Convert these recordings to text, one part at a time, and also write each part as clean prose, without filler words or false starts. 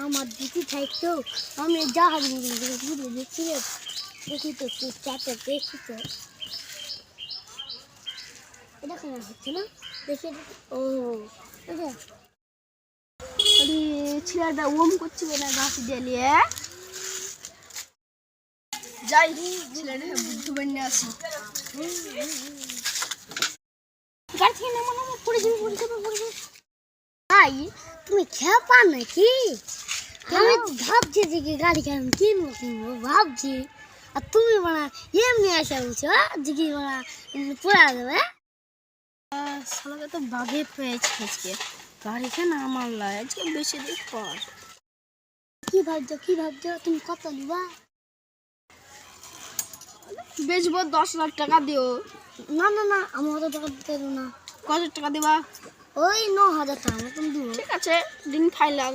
আমার দিদি থাকতো আমি জাহাজ ঘুরে দেখছি দেখি তো চারটা দেখছি তো এটা কেন হচ্ছে না দেখে ও ছেলেটা ওম করছে না গাছ জ্বালিয়ে যাই ছেলেটা বুদ্ধ বানিয়ে আসি গাড়ি থেকে নামা নামা পড়ে যাবে ভাই তুমি খেপা নাকি আমি ভাবছি যে গাড়ি কেন কিনবো ভাবছি আর তুমি বানা এমনি আসা বলছো যে কি বানা পড়া যাবে শালাকে তো বাঘে পেয়েছে আজকে গাড়ি কেন আমার লাই আজকে বেশি দিক পর কি ভাবছো তুমি কত নিবা বেচবো 10 লাখ টাকা দিও না না না আমি অত টাকা দিতে পারবো না কত টাকা দিবা ওই 9,000 টাকা মতন দিব ঠিক আছে দিন খাইলাম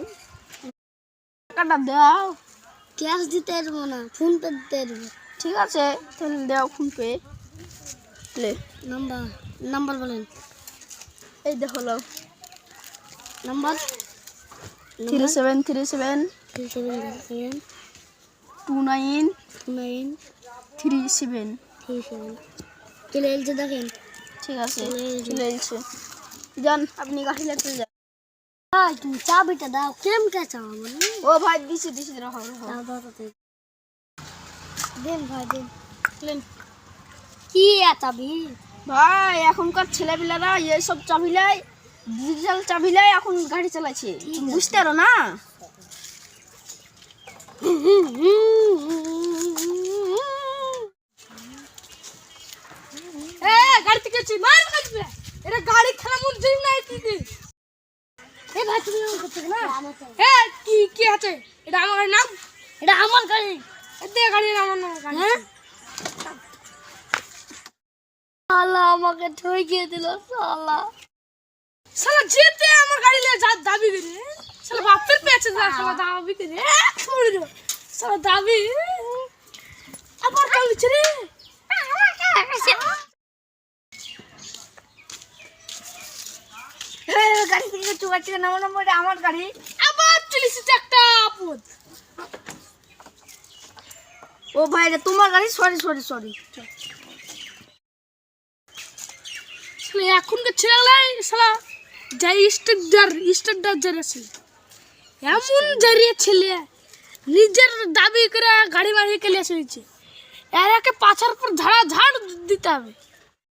টাকাটা দাও ক্যাশ দিতে পারবো না ফোন পে দিতে পারবো ঠিক আছে তাহলে দাও ফোন পে লে নাম্বার বলেন এই দেখো লাও নাম্বার 3737 2937 চলে এলছে দেখেন ঠিক আছে চলে এসেছে যান আপনি গাড়ি লাগতে যান ভাই তুমি চাবিটা দাও কেম কে চাও মানে ও ভাই দিছি রাখো দেন ভাই দেন লেন কি চাবি ভাই এখনকার ছেলেপিলারা এইসব চাবিলাই ডিজিটাল চাবিলাই এখন গাড়ি চালাচ্ছে বুঝতে পারো না গাড়ি থেকে মার কাটবে এটা গাড়ি খেলা মন দিন না দিদি এ ভাই তুমি ওর করতে না কি আছে এটা আমার নাম এটা আমার গাড়ি এতে গাড়ির আমার নাম গাড়ি হ্যাঁ শালা আমাকে ঠকিয়ে দিল শালা যেতে আমার গাড়ি নিয়ে যা দাবি করে শালা বাপের পেছে যা শালা দাবি করে ছুড়ে দাও শালা দাবি আবার কালছে রে গাড়ি থেকে চুয়াচ্ছি নামানো মোড়ে আমার গাড়ি আবার চলিস একটা আপদ ও ভাই রে তোমার গাড়ি সরি এখনকার ছেলেগুলাই শালা যাই স্টারডার যাচ্ছে এমন জারিয়ে ছেলে নিজের দাবি করে গাড়ি বাড়ি কেলে এসেছে এর একে পাছার পর ঝাড় দিতে হবে